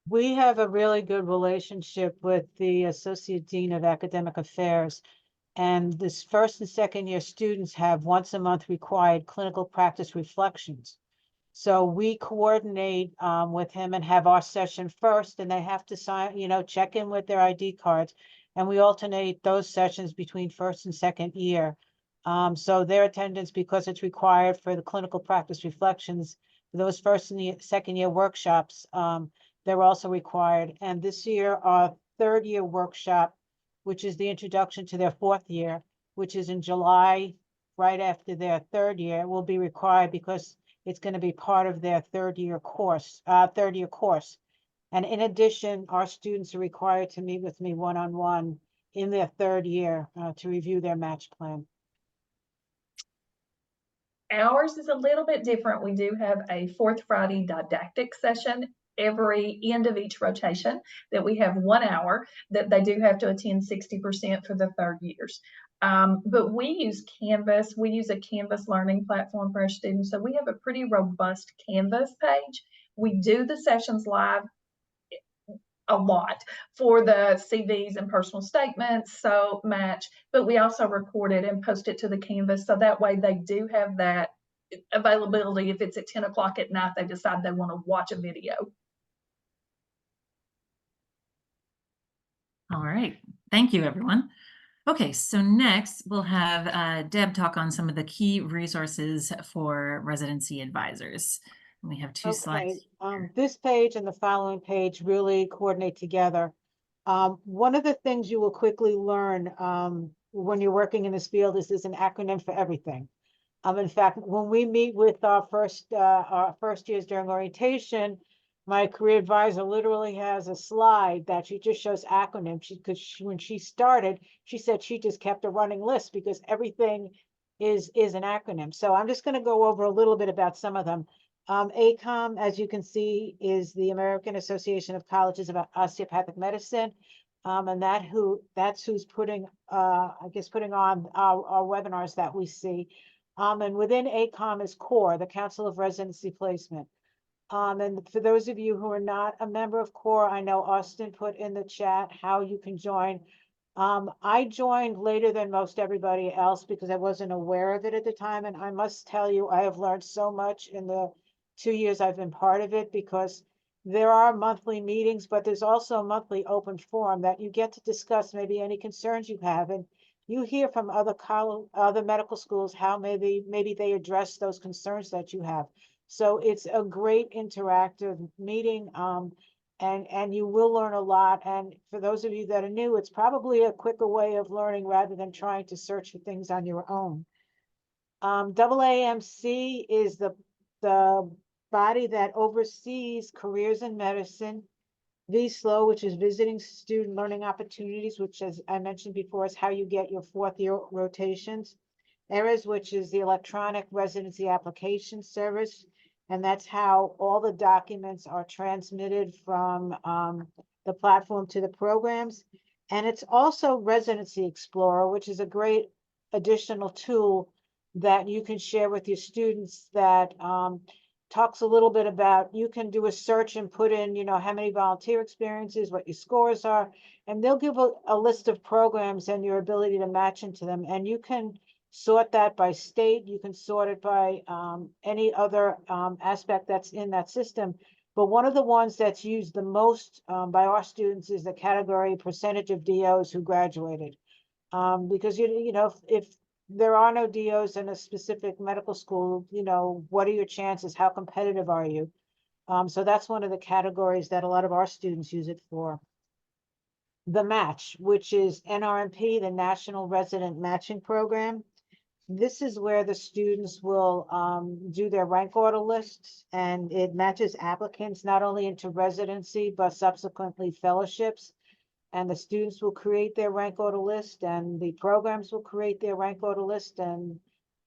We have a really good relationship with the Associate Dean of Academic Affairs. And this 1st and 2nd year students have once a month required clinical practice reflections. So we coordinate with him and have our session first, and they have to sign, check in with their ID cards. And we alternate those sessions between 1st and 2nd year. So their attendance, because it's required for the clinical practice reflections, those 1st and 2nd year workshops, they're also required. And this year, our 3rd year workshop, which is the introduction to their 4th year, which is in July, right after their 3rd year, will be required because it's going to be part of their 3rd year course. And in addition, our students are required to meet with me one-on-one in their 3rd year to review their match plan. Ours is a little bit different. We do have a 4th Friday didactic session every end of each rotation that we have 1 hour that they do have to attend 60% for the 3rd years. But we use Canvas. We use a Canvas learning platform for our students. So we have a pretty robust Canvas page. We do the sessions live a lot for the CVs and personal statements, so match, but we also record it and post it to the Canvas. So that way they do have that availability. If it's at 10 o'clock at night, they decide they want to watch a video. All right. Thank you, everyone. Okay, so next we'll have Deb talk on some of the key resources for residency advisors. We have 2 slides. This page and the following page really coordinate together. One of the things you will quickly learn when you're working in this field is there's an acronym for everything. In fact, when we meet with our first years during orientation, my career advisor literally has a slide that she just shows acronyms. When she started, she said she just kept a running list because everything is an acronym. So I'm just going to go over a little bit about some of them. AACOM, as you can see, is the American Association of Colleges of Osteopathic Medicine. And that's who's putting putting on our webinars that we see. And within AACOM is CORP, the Council of Residency Placement. And for those of you who are not a member of CORP, I know Austin put in the chat how you can join. I joined later than most everybody else because I wasn't aware of it at the time. And I must tell you, I have learned so much in the 2 years I've been part of it, because there are monthly meetings, but there's also a monthly open forum that you get to discuss maybe any concerns you have. And you hear from other medical schools how maybe they address those concerns that you have. So it's a great interactive meeting, and you will learn a lot. And for those of you that are new, it's probably a quicker way of learning rather than trying to search for things on your own. AAMC is the body that oversees careers in medicine. VSLO, which is Visiting Student Learning Opportunities, which, as I mentioned before, is how you get your fourth year rotations. ERAS, which is the Electronic Residency Application Service, and that's how all the documents are transmitted from the platform to the programs. And it's also Residency Explorer, which is a great additional tool that you can share with your students that talks a little bit about, you can do a search and put in, how many volunteer experiences, what your scores are, and they'll give a list of programs and your ability to match into them. And you can sort that by state, you can sort it by any other aspect that's in that system. But one of the ones that's used the most by our students is the category percentage of DOs who graduated. Because, if there are no DOs in a specific medical school, what are your chances? How competitive are you? So that's one of the categories that a lot of our students use it for. The match, which is NRMP, the National Resident Matching Program. This is where the students will do their rank order lists, and it matches applicants not only into residency, but subsequently fellowships. And the students will create their rank order list, and the programs will create their rank order list, and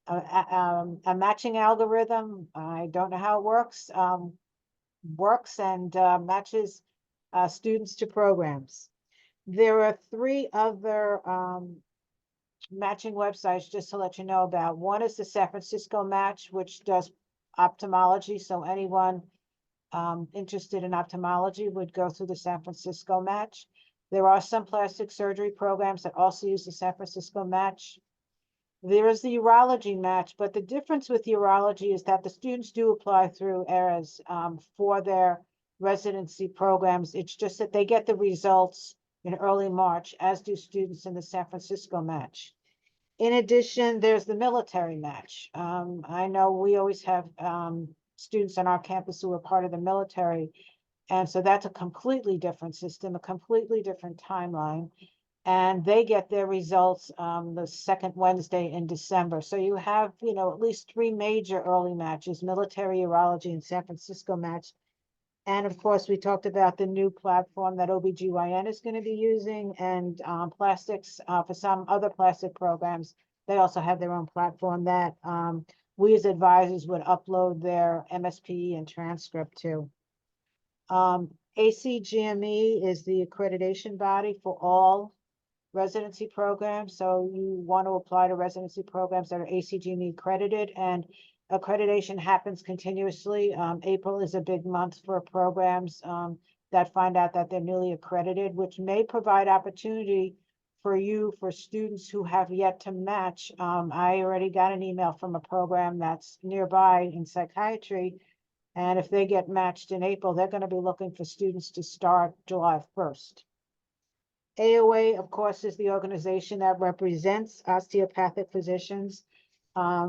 a matching algorithm, I don't know how it works and matches students to programs. There are 3 other matching websites just to let you know about. One is the San Francisco Match, which does ophthalmology. So anyone interested in ophthalmology would go through the San Francisco Match. There are some plastic surgery programs that also use the San Francisco Match. There is the urology match, but the difference with urology is that the students do apply through ERAS for their residency programs. It's just that they get the results in early March, as do students in the San Francisco Match. In addition, there's the military match. I know we always have students on our campus who are part of the military. And so that's a completely different system, a completely different timeline. And they get their results the second Wednesday in December. So you have, at least 3 major early matches: military, urology, and San Francisco Match. And of course, we talked about the new platform that OBGYN is going to be using, and plastics for some other plastic programs. They also have their own platform that we as advisors would upload their MSPE and transcript to. ACGME is the accreditation body for all residency programs. So you want to apply to residency programs that are ACGME accredited, and accreditation happens continuously. April is a big month for programs that find out that they're newly accredited, which may provide opportunity for students who have yet to match. I already got an email from a program that's nearby in psychiatry, and if they get matched in April, they're going to be looking for students to start July 1st. AOA, of course, is the organization that represents osteopathic physicians.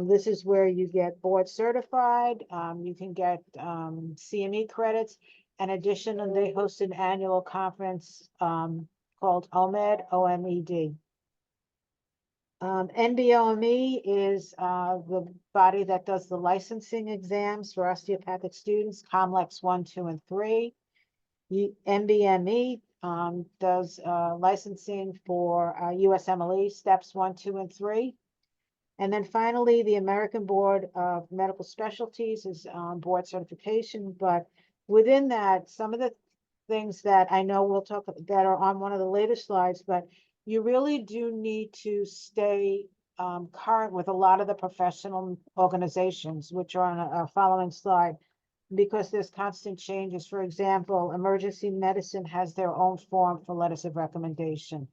This is where you get board certified. You can get CME credits. In addition, they host an annual conference called OMED, OMED. NBOME is the body that does the licensing exams for osteopathic students, COMLEX 1, 2, and 3. NBME does licensing for USMLE steps 1, 2, and 3. And then finally, the American Board of Medical Specialties is on board certification, but within that, some of the things that I know we'll talk that are on one of the later slides, but you really do need to stay current with a lot of the professional organizations, which are on a following slide, because there's constant changes. For example, emergency medicine has their own form for letters of recommendation.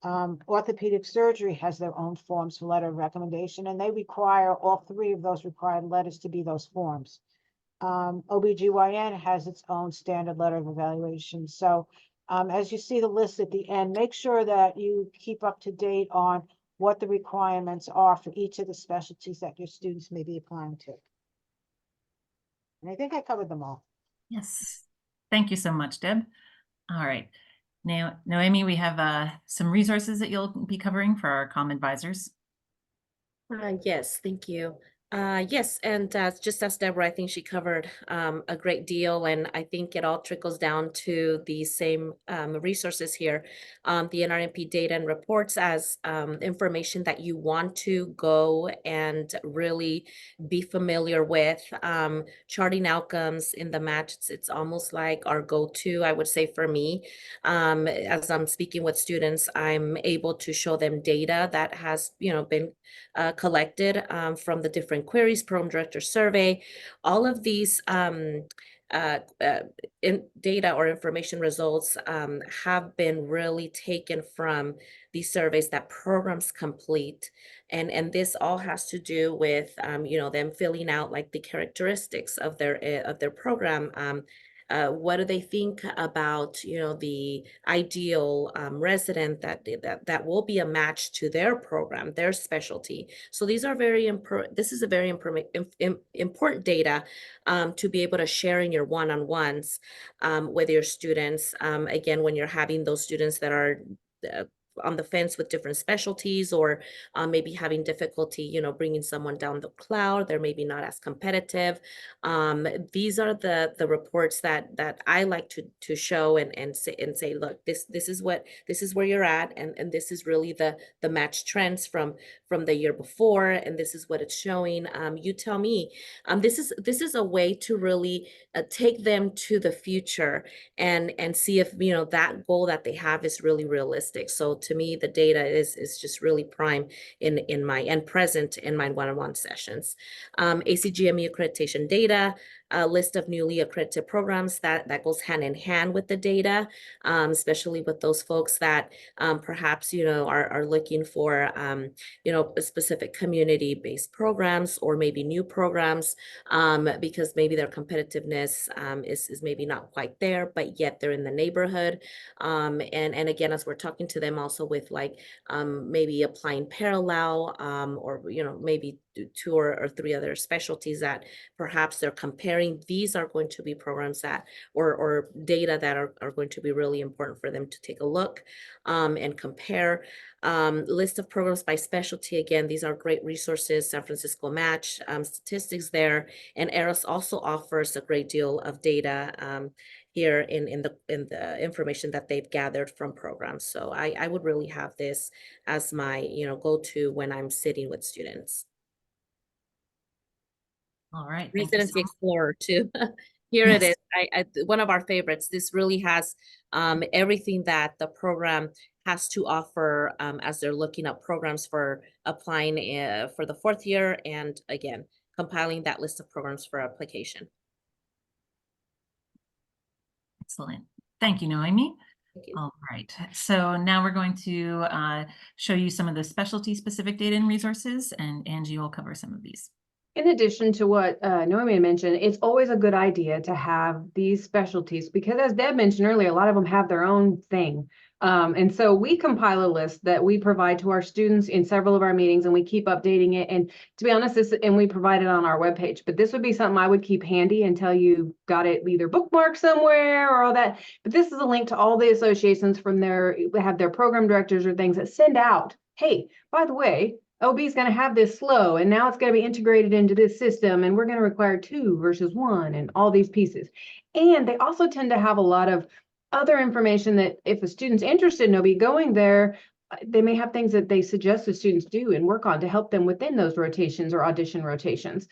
Orthopedic surgery has their own forms for letter of recommendation, and they require all three of those required letters to be those forms. OBGYN has its own standard letter of evaluation. So as you see the list at the end, make sure that you keep up to date on what the requirements are for each of the specialties that your students may be applying to. And I think I covered them all. Yes. Thank you so much, Deb. All right. Now, Noemi, we have some resources that you'll be covering for our COM advisors. Yes, thank you. Yes, and just as Deborah, I think she covered a great deal, and I think it all trickles down to the same resources here, the NRMP data and reports as information that you want to go and really be familiar with. Charting outcomes in the match, it's almost like our go-to, I would say, for me. As I'm speaking with students, I'm able to show them data that has, been collected from the different queries, program director survey, all of these data or information results have been really taken from these surveys that programs complete. And this all has to do with, them filling out like the characteristics of their program. What do they think about, the ideal resident that will be a match to their program, their specialty? So these are very important. This is a very important data to be able to share in your one-on-ones with your students. Again, when you're having those students that are on the fence with different specialties, or maybe having difficulty, bringing someone down the cloud, they're maybe not as competitive. These are the reports that I like to show and say, look, this is where you're at, and this is really the match trends from the year before, and this is what it's showing. You tell me. This is a way to really take them to the future and see if that goal that they have is really realistic. So to me, the data is just really prime in my and present in my one-on-one sessions. ACGME accreditation data, a list of newly accredited programs that goes hand in hand with the data, especially with those folks that perhaps are looking for specific community-based programs, or maybe new programs, because maybe their competitiveness is maybe not quite there, but yet they're in the neighborhood. And again, as we're talking to them also with like maybe applying parallel, or maybe 2 or 3 other specialties that perhaps they're comparing, these are going to be programs that or data that are going to be really important for them to take a look and compare. List of programs by specialty. Again, these are great resources. San Francisco Match, statistics there, and ERAS also offers a great deal of data here in the information that they've gathered from programs. So I would really have this as my go-to when I'm sitting with students. All right. Thank you so Residency much. Explorer too. Here it Yes. is. One of our favorites. This really has everything that the program has to offer as they're looking at programs for applying for the 4th year, and again, compiling that list of programs for application. Excellent. Thank you, Noemi. Thank you. All right. So now we're going to show you some of the specialty specific data and resources, and Angie will cover some of these. In addition to what Noemi mentioned, it's always a good idea to have these specialties, because as Deb mentioned earlier, a lot of them have their own thing. And so we compile a list that we provide to our students in several of our meetings, and we keep updating it. And to be honest, and we provide it on our webpage, but this would be something I would keep handy until you got it either bookmarked somewhere or all that. But this is a link to all the associations from they have their program directors or things that send out hey, by the way, OB is going to have this slow, and now it's going to be integrated into this system, and we're going to require 2 versus 1 and all these pieces. And they also tend to have a lot of other information that if a student's interested in OB going there, they may have things that they suggest the students do and work on to help them within those rotations or audition rotations.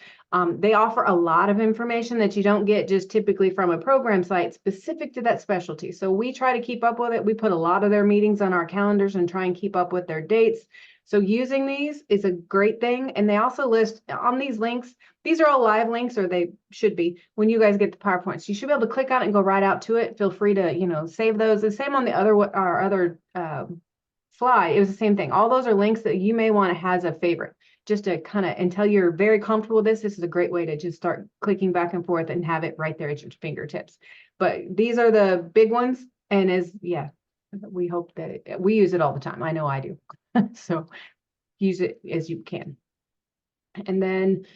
They offer a lot of information that you don't get just typically from a program site specific to that specialty. So we try to keep up with it. We put a lot of their meetings on our calendars and try and keep up with their dates. So using these is a great thing. And they also list on these links, these are all live links, or they should be when you guys get the PowerPoints. You should be able to click on it and go right out to it. Feel free to, save those. The same on the other slide. It was the same thing. All those are links that you may want to have as a favorite, just to kind of, until you're very comfortable with this is a great way to just start clicking back and forth and have it right there at your fingertips. But these are the big ones. And we hope that we use it all the time. I know I do. So use it as you can. And then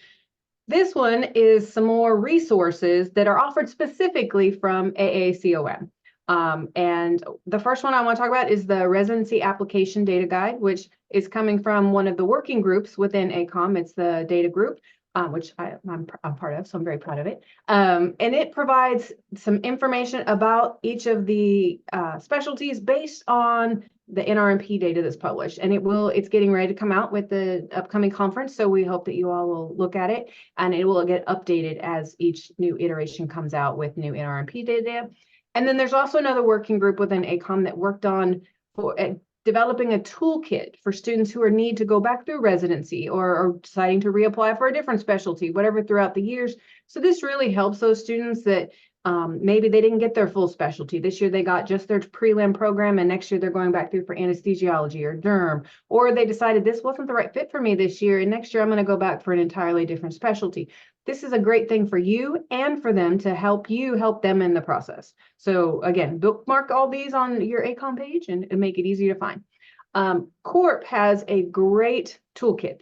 this one is some more resources that are offered specifically from AACOM. And the first one I want to talk about is the Residency Application Data Guide, which is coming from one of the working groups within AACOM. It's the data group, which I'm part of, so I'm very proud of it. And it provides some information about each of the specialties based on the NRMP data that's published, and it's getting ready to come out with the upcoming conference. So we hope that you all will look at it, and it will get updated as each new iteration comes out with new NRMP data. And then there's also another working group within AACOM that worked on developing a toolkit for students who need to go back through residency or deciding to reapply for a different specialty, whatever, throughout the years. So this really helps those students that maybe they didn't get their full specialty. This year they got just their prelim program, and next year they're going back through for anesthesiology or derm, or they decided this wasn't the right fit for me this year, and next year I'm going to go back for an entirely different specialty. This is a great thing for you and for them to help them in the process. So again, bookmark all these on your AACOM page and make it easy to find. CORP has a great toolkit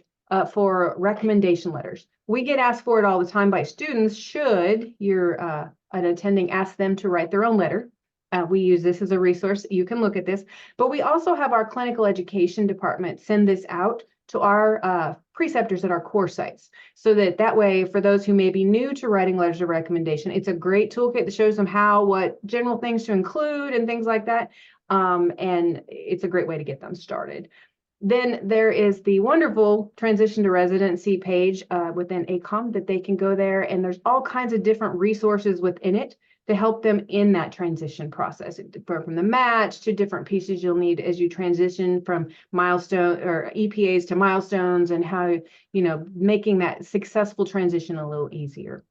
for recommendation letters. We get asked for it all the time by students. Should you're an attending ask them to write their own letter, we use this as a resource. You can look at this, but we also have our clinical education department send this out to our preceptors at our core sites, so that way, for those who may be new to writing letters of recommendation, it's a great toolkit that shows them what general things to include and things like that. And it's a great way to get them started. Then there is the wonderful transition to residency page within AACOM that they can go there, and there's all kinds of different resources within it to help them in that transition process, from the match to different pieces you'll need as you transition from milestone or EPAs to milestones, and how, making that successful transition a little easier.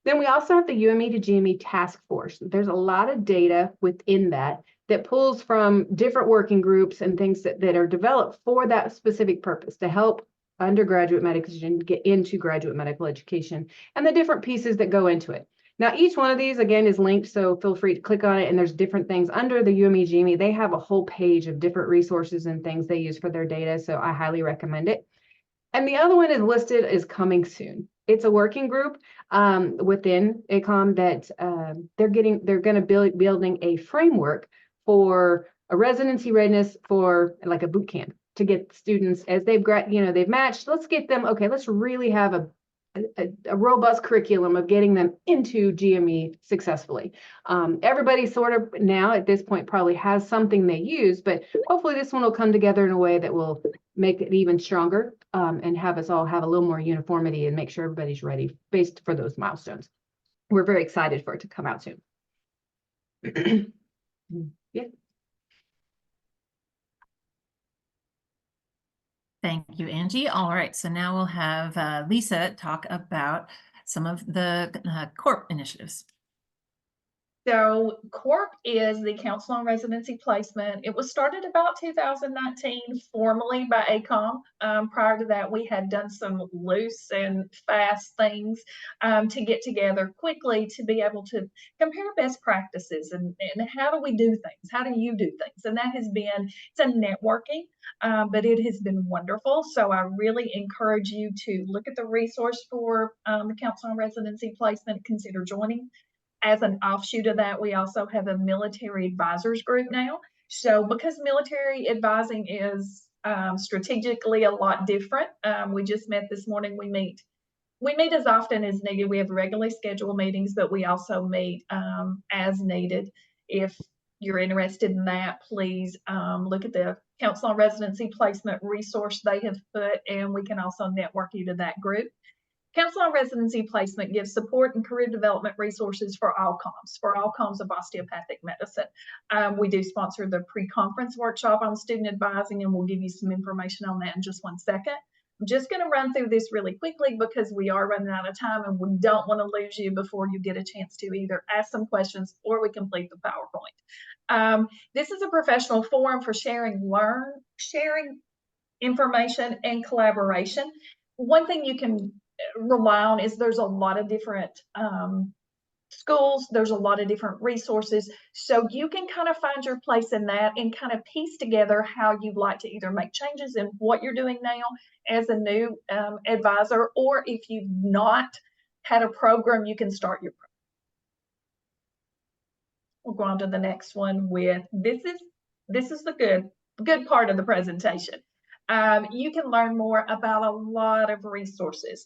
Then we also have the UME to GME task force. There's a lot of data within that pulls from different working groups and things that are developed for that specific purpose, to help undergraduate medical students get into graduate medical education, and the different pieces that go into it. Now, each one of these, again, is linked, so feel free to click on it, and there's different things under the UME GME. They have a whole page of different resources and things they use for their data, so I highly recommend it. And the other one is listed as coming soon. It's a working group within AACOM that they're going to building a framework for a residency readiness for like a boot camp, to get students as they've matched. Let's get them, okay, let's really have a robust curriculum of getting them into GME successfully. Everybody sort of now at this point probably has something they use, but hopefully this one will come together in a way that will make it even stronger, and have us all have a little more uniformity and make sure everybody's ready based for those milestones. We're very excited for it to come out soon. Yeah. Thank you, Angie. All right, so now we'll have Lisa talk about some of the CORP initiatives. So CORP is the Council on Residency Placement. It was started about 2019 formally by AACOM. Prior to that, we had done some loose and fast things to get together quickly to be able to compare best practices and how do we do things? How do you do things? And that has been, it's a networking, but it has been wonderful. So I really encourage you to look at the resource for the Council on Residency Placement, consider joining. As an offshoot of that, we also have a military advisors group now. So because military advising is strategically a lot different. We just met this morning. We meet as often as needed. We have regularly scheduled meetings, but we also meet as needed. If you're interested in that, please look at the Council on Residency Placement resource they have put, and we can also network you to that group. Council on Residency Placement gives support and career development resources for all comms of osteopathic medicine. We do sponsor the pre-conference workshop on student advising, and we'll give you some information on that in just one second. I'm just going to run through this really quickly because we are running out of time and we don't want to lose you before you get a chance to either ask some questions or we complete the PowerPoint. This is a professional forum for sharing information and collaboration. One thing you can rely on is there's a lot of different schools, there's a lot of different resources, so you can kind of find your place in that and kind of piece together how you'd like to either make changes in what you're doing now as a new advisor, or if you've not had a program, you can start your program. We'll go on to the next one with this is the good part of the presentation. You can learn more about a lot of resources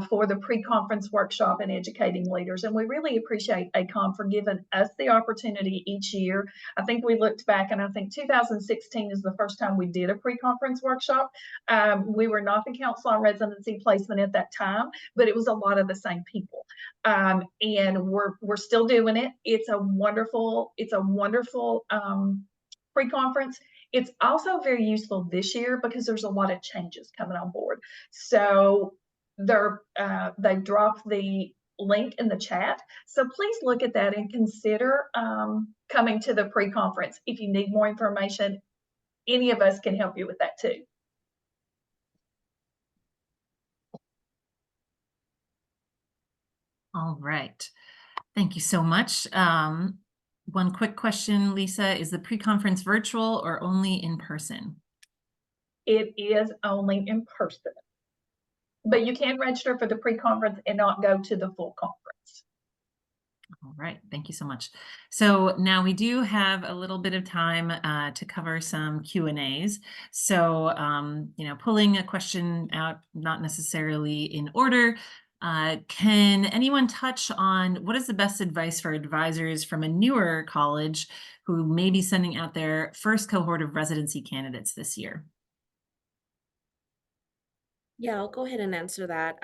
for the pre-conference workshop and educating leaders. And we really appreciate AACOM for giving us the opportunity each year. I think we looked back and I think 2016 is the first time we did a pre-conference workshop. We were not the Council on Residency Placement at that time, but it was a lot of the same people. And we're still doing it. It's a wonderful pre-conference. It's also very useful this year because there's a lot of changes coming on board. So they've dropped the link in the chat. So please look at that and consider coming to the pre-conference. If you need more information, any of us can help you with that too. All right. Thank you so much. One quick question, Lisa, is the pre-conference virtual or only in person? It is only in person, but you can register for the pre-conference and not go to the full conference. All right, thank you so much. So now we do have a little bit of time to cover some Q&As. So, pulling a question out, not necessarily in order, can anyone touch on what is the best advice for advisors from a newer college who may be sending out their first cohort of residency candidates this year? Yeah, I'll go ahead and answer that.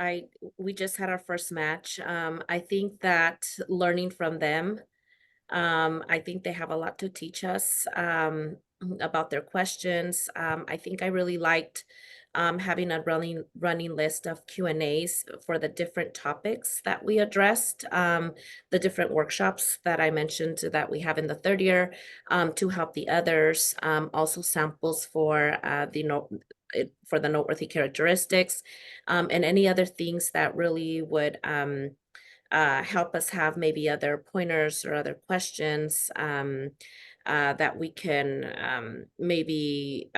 We just had our first match. I think that learning from them, I think they have a lot to teach us about their questions. I think I really liked having a running list of Q&As for the different topics that we addressed, the different workshops that I mentioned that we have in the third year to help the others, also samples for the noteworthy characteristics, and any other things that really would help us have maybe other pointers or other questions that we can maybe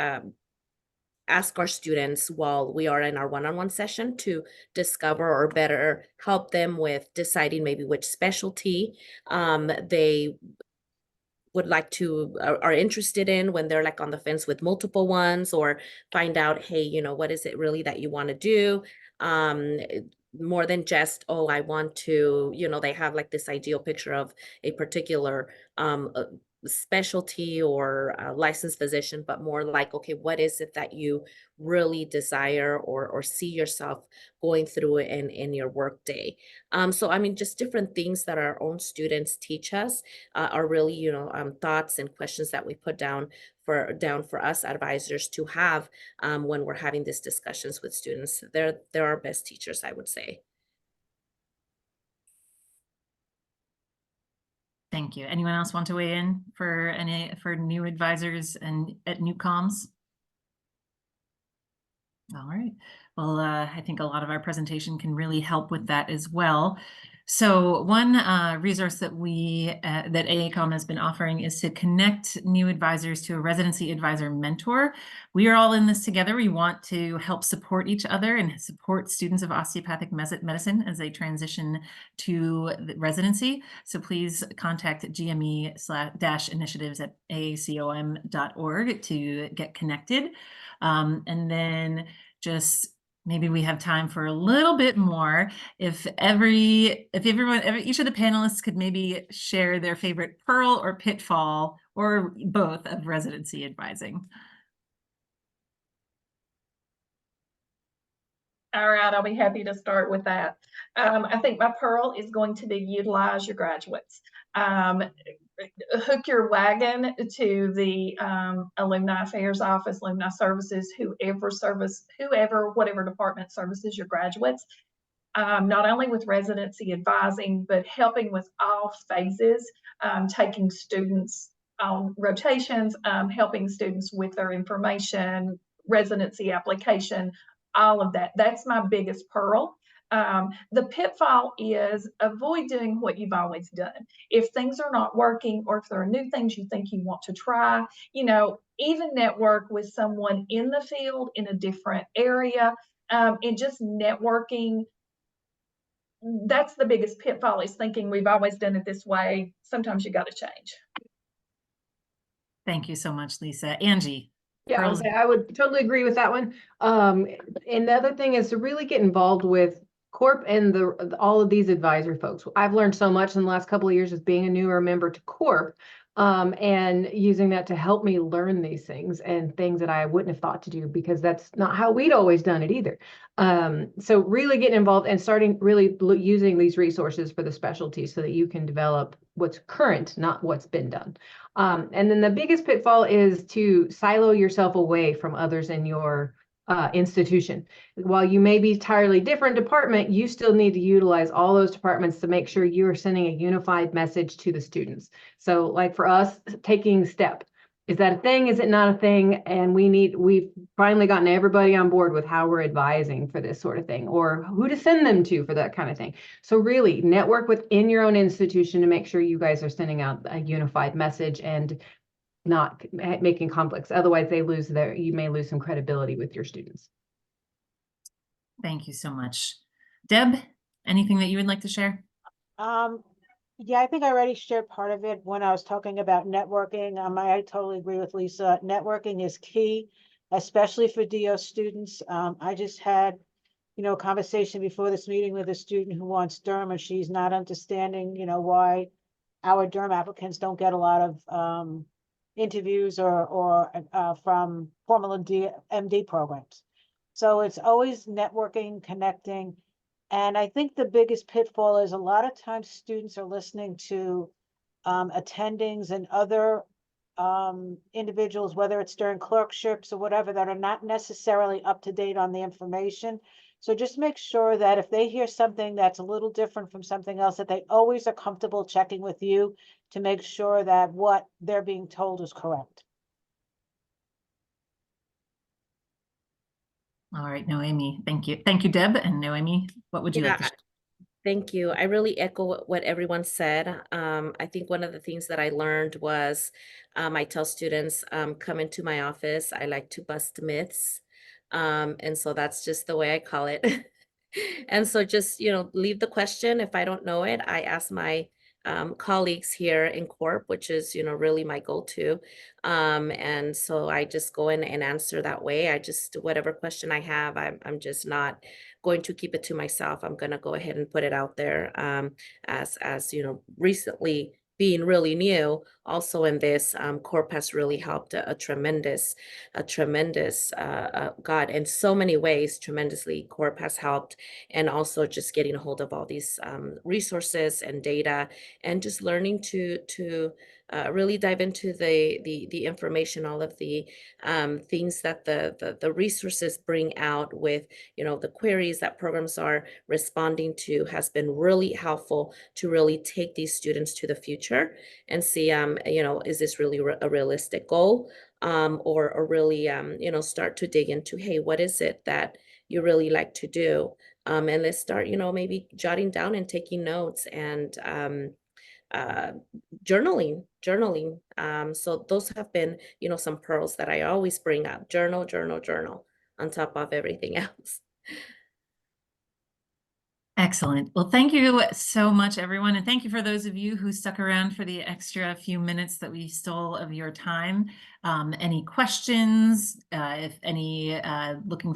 ask our students while we are in our one-on-one session to discover or better help them with deciding maybe which specialty they would like to are interested in when they're like on the fence with multiple ones, or find out, hey, what is it really that you want to do? More than just, oh, I want to, they have like this ideal picture of a particular specialty or a licensed physician, but more like, okay, what is it that you really desire or see yourself going through in your work day? So I mean, just different things that our own students teach us are really, thoughts and questions that we put down for us advisors to have when we're having these discussions with students. They're our best teachers, I would say. Thank you. Anyone else want to weigh in for new advisors and at new comms? All right. Well, I think a lot of our presentation can really help with that as well. So one resource that that AACOM has been offering is to connect new advisors to a residency advisor mentor. We are all in this together. We want to help support each other and support students of osteopathic medicine as they transition to the residency. So please contact GME/initiatives at aacom.org to get connected. And then just maybe we have time for a little bit more. If each of the panelists could maybe share their favorite pearl or pitfall or both of residency advising. All right, I'll be happy to start with that. I think my pearl is going to be utilize your graduates. Hook your wagon to the Alumni Affairs Office, Alumni Services, whatever department services your graduates. Not only with residency advising, but helping with all phases, taking students on rotations, helping students with their information, residency application, all of that. That's my biggest pearl. The pitfall is avoid doing what you've always done. If things are not working or if there are new things you think you want to try, even network with someone in the field in a different area, and just networking. That's the biggest pitfall, is thinking we've always done it this way. Sometimes you got to change. Thank you so much, Lisa. Angie. Yeah, okay, I would totally agree with that one. And the other thing is to really get involved with CORP and all of these advisor folks. I've learned so much in the last couple of years as being a newer member to CORP, and using that to help me learn these things and things that I wouldn't have thought to do, because that's not how we'd always done it either. So really getting involved and starting really using these resources for the specialty so that you can develop what's current, not what's been done. And then the biggest pitfall is to silo yourself away from others in your institution. While you may be entirely different department, you still need to utilize all those departments to make sure you are sending a unified message to the students. So like for us, taking STEP, is that a thing? Is it not a thing? And we've finally gotten everybody on board with how we're advising for this sort of thing, or who to send them to for that kind of thing. So really network within your own institution to make sure you guys are sending out a unified message and not making conflicts. Otherwise you may lose some credibility with your students. Thank you so much. Deb, anything that you would like to share? Yeah, I think I already shared part of it when I was talking about networking. I totally agree with Lisa. Networking is key, especially for DO students. I just had, a conversation before this meeting with a student who wants derm, and she's not understanding, why our derm applicants don't get a lot of interviews or from formal MD programs. So it's always networking, connecting. And I think the biggest pitfall is a lot of times students are listening to attendings and other individuals, whether it's during clerkships or whatever, that are not necessarily up to date on the information. So just make sure that if they hear something that's a little different from something else, that they always are comfortable checking with you to make sure that what they're being told is correct. All right, Noemi, thank you. Thank you, Deb. And Noemi, what would you like to share? Thank you. I really echo what everyone said. I think one of the things that I learned was I tell students, come into my office. I like to bust myths. And so that's just the way I call it. And so just, leave the question. If I don't know it, I ask my colleagues here in CORP, which is, really my go-to. And so I just go in and answer that way. Whatever question I have, I'm just not going to keep it to myself. I'm going to go ahead and put it out there. As recently being really new also in this, CORP has really helped a tremendous God, in so many ways, tremendously CORP has helped. And also just getting a hold of all these resources and data, and just learning to really dive into the information, all of the things that the resources bring out with, the queries that programs are responding to, has been really helpful to really take these students to the future and see, is this really a realistic goal, or really, start to dig into, hey, what is it that you really like to do? And let's start, maybe jotting down and taking notes and journaling. So those have been, some pearls that I always bring up. Journal on top of everything else. Excellent. Well, thank you so much, everyone. And thank you for those of you who stuck around for the extra few minutes that we stole of your time. Any questions, if anyone looking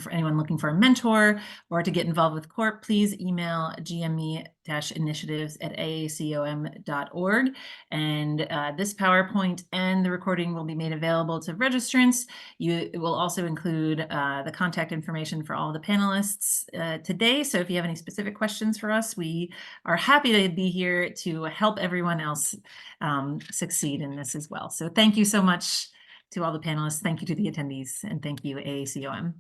for a mentor or to get involved with CORP, please email gme-initiatives@aacom.org. And this PowerPoint and the recording will be made available to registrants. It will also include the contact information for all the panelists today. So if you have any specific questions for us, we are happy to be here to help everyone else succeed in this as well. So thank you so much to all the panelists. Thank you to the attendees, and thank you, AACOM.